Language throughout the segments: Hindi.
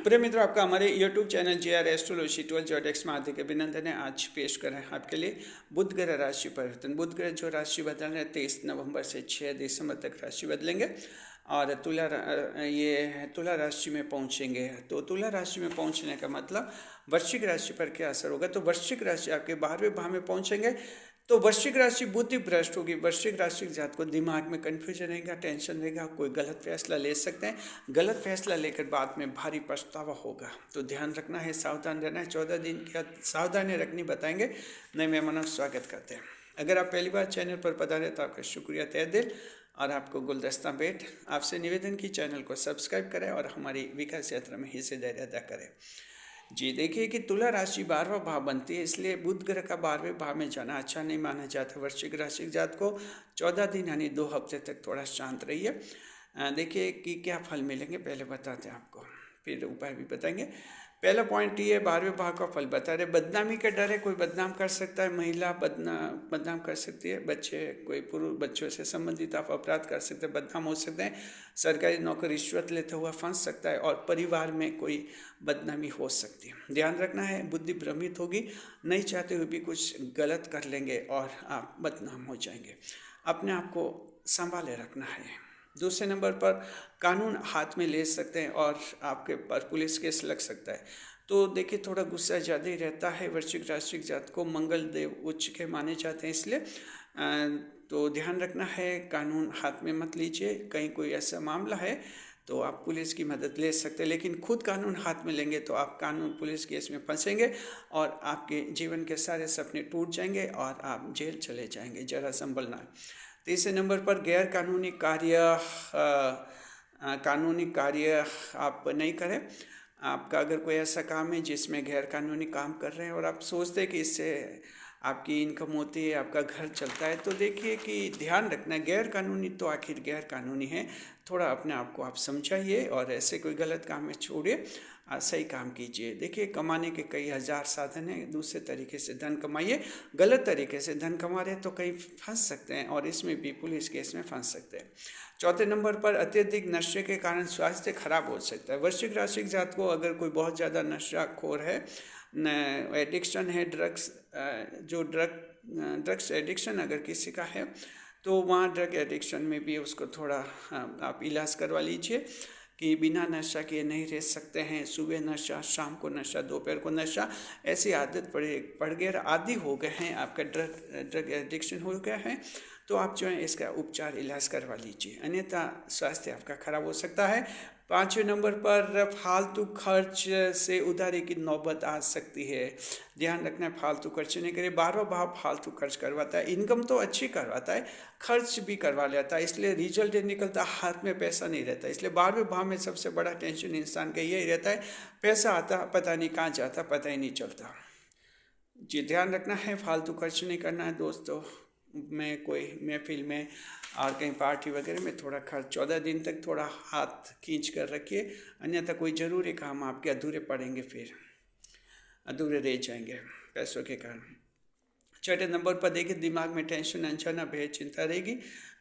प्रिय मित्रों, आपका हमारे YouTube channel JR astrology 12.x में हार्दिक अभिनंदन है। आज पेश कर रहे हैं आपके लिए बुध ग्रह राशि परिवर्तन। बुध ग्रह जो राशि बदल रहे हैं 23 नवंबर से 6 दिसंबर तक राशि बदलेंगे और तुला राशि में पहुंचेंगे। तो तुला राशि में पहुंचने का मतलब वृश्चिक राशि पर क्या असर होगा। तो वृश्चिक राशि आपके 12वें भाव में पहुंचेंगे तो वृश्चिक राशि बुद्धि भ्रष्ट होगी। वृश्चिक राशि के जात को दिमाग में कन्फ्यूजन रहेगा, टेंशन रहेगा, कोई गलत फैसला ले सकते हैं। गलत फैसला लेकर बाद में भारी पछतावा होगा, तो ध्यान रखना है, सावधान रहना है। 14 दिन की सावधानी रखनी बताएंगे। नए मेहमानों का स्वागत करते हैं। अगर आप पहली बार चैनल पर पधारे तो आपका शुक्रिया तहे दिल और आपको गुलदस्ता भेंट। आपसे निवेदन की चैनल को सब्सक्राइब करें और हमारी विकास यात्रा में हिस्सेदारी अदा करें। जी देखिए कि तुला राशि 12वां भाव बनती है, इसलिए बुध ग्रह का 12वें भाव में जाना अच्छा नहीं माना जाता। वृश्चिक राशि के जात को 14 दिन यानी 2 हफ्ते तक थोड़ा शांत रहिए। देखिए कि क्या फल मिलेंगे, पहले बताते हैं आपको, फिर उपाय भी बताएंगे। पहला पॉइंट ये 12वें भाव का फल बता रहे। बदनामी का डर है, कोई बदनाम कर सकता है, महिला बदनाम कर सकती है, बच्चे कोई पुरुष बच्चों से संबंधित आप अपराध कर सकते हैं, बदनाम हो सकते हैं, सरकारी नौकर रिश्वत लेते हुआ फंस सकता है और परिवार में कोई बदनामी हो सकती है। ध्यान रखना है, बुद्धि भ्रमित होगी, नहीं चाहते हुए भी कुछ गलत कर लेंगे और आप बदनाम हो जाएंगे। अपने आप को संभाले रखना है। दूसरे नंबर पर कानून हाथ में ले सकते हैं और आपके पर पुलिस केस लग सकता है। तो देखिए थोड़ा गुस्सा ज़्यादा ही रहता है। वृश्चिक राशि जात को मंगल देव उच्च के माने जाते हैं, इसलिए तो ध्यान रखना है, कानून हाथ में मत लीजिए। कहीं कोई ऐसा मामला है तो आप पुलिस की मदद ले सकते हैं, लेकिन खुद कानून हाथ में लेंगे तो आप कानून पुलिस केस में फंसेंगे और आपके जीवन के सारे सपने टूट जाएंगे और आप जेल चले जाएंगे। जरा संभलना है। तीसरे नंबर पर गैर कानूनी कार्य आप नहीं करें। आपका अगर कोई ऐसा काम है जिसमें गैर कानूनी काम कर रहे हैं और आप सोचते हैं कि इससे आपकी इनकम होती है, आपका घर चलता है, तो देखिए कि ध्यान रखना, गैर कानूनी तो आखिर गैर कानूनी है। थोड़ा अपने आप को आप समझाइए और ऐसे कोई गलत काम में छोड़िए, सही काम कीजिए। देखिए कमाने के कई हजार साधन हैं, दूसरे तरीके से धन कमाइए। गलत तरीके से धन कमा रहे तो कहीं फंस सकते हैं और इसमें भी पुलिस केस में फंस सकते हैं। चौथे नंबर पर अत्यधिक नशे के कारण स्वास्थ्य खराब हो सकता है। वृश्चिक राशि के जात को अगर कोई बहुत ज़्यादा नशाखोर है, एडिक्शन है, ड्रग्स एडिक्शन अगर किसी का है तो वहाँ ड्रग एडिक्शन में भी उसको थोड़ा आप इलाज करवा लीजिए कि बिना नशा किए नहीं रह सकते हैं। सुबह नशा, शाम को नशा, दोपहर को नशा, ऐसी आदत पड़ गए, आदी हो गए हैं, आपका ड्रग एडिक्शन हो गया है, तो आप जो है इसका उपचार इलाज करवा लीजिए, अन्यथा स्वास्थ्य आपका खराब हो सकता है। 5वें नंबर पर फालतू खर्च से उधारी की नौबत आ सकती है। ध्यान रखना है, फालतू खर्च नहीं करें। 12वां भाव फालतू खर्च करवाता है, इनकम तो अच्छी करवाता है, खर्च भी करवा लेता है, इसलिए रिजल्ट निकलता, हाथ में पैसा नहीं रहता। इसलिए 12वें भाव में सबसे बड़ा टेंशन इंसान का यही रहता है, पैसा आता पता नहीं कहाँ जाता, पता ही नहीं चलता। जी ध्यान रखना है, फालतू खर्च नहीं करना है। दोस्तों में कोई महफिल में और कहीं पार्टी वगैरह में थोड़ा खर्च 14 दिन तक थोड़ा हाथ खींच कर रखिए, अन्यथा कोई ज़रूरी काम आपके अधूरे पड़ेंगे, फिर अधूरे रह जाएंगे पैसों के कारण। छठे नंबर पर देखिए दिमाग में टेंशन, अनजाना भय, चिंता रहेगी,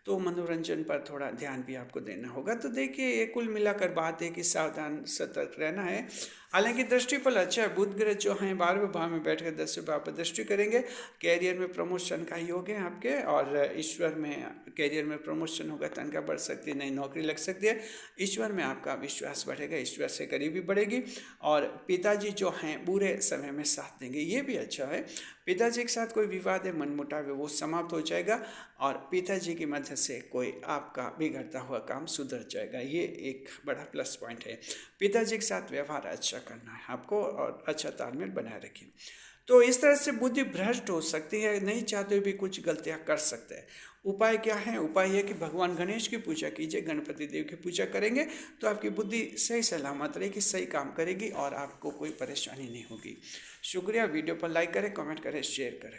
तो मनोरंजन पर थोड़ा ध्यान भी आपको देना होगा। तो देखिए ये कुल मिलाकर बात है कि सावधान सतर्क रहना है। हालांकि दृष्टिफल अच्छा है, बुध ग्रह जो हैं 12वें भाव में बैठकर 10वें भाव पर दृष्टि करेंगे। कैरियर में प्रमोशन का योग है आपके, और ईश्वर में कैरियर में प्रमोशन होगा, तनख्वाह बढ़ सकती है, नई नौकरी लग सकती है। ईश्वर में आपका विश्वास बढ़ेगा, ईश्वर से करीबी बढ़ेगी और पिताजी जो हैं बुरे समय में साथ देंगे, ये भी अच्छा है। पिताजी के साथ कोई विवाद है, मनमुटाव है, वो समाप्त हो जाएगा और पिताजी की मदद से कोई आपका बिगड़ता हुआ काम सुधर जाएगा, ये एक बड़ा प्लस पॉइंट है। पिताजी के साथ व्यवहार अच्छा करना है आपको और अच्छा तालमेल बनाए रखिए। तो इस तरह से बुद्धि भ्रष्ट हो सकती है, नहीं चाहते हुए भी कुछ गलतियां कर सकते हैं। उपाय क्या है? उपाय यह कि भगवान गणेश की पूजा कीजिए, गणपति देव की पूजा करेंगे तो आपकी बुद्धि सही सलामत रहेगी, सही काम करेगी और आपको कोई परेशानी नहीं होगी। शुक्रिया। वीडियो पर लाइक करें, कमेंट करें, शेयर करें।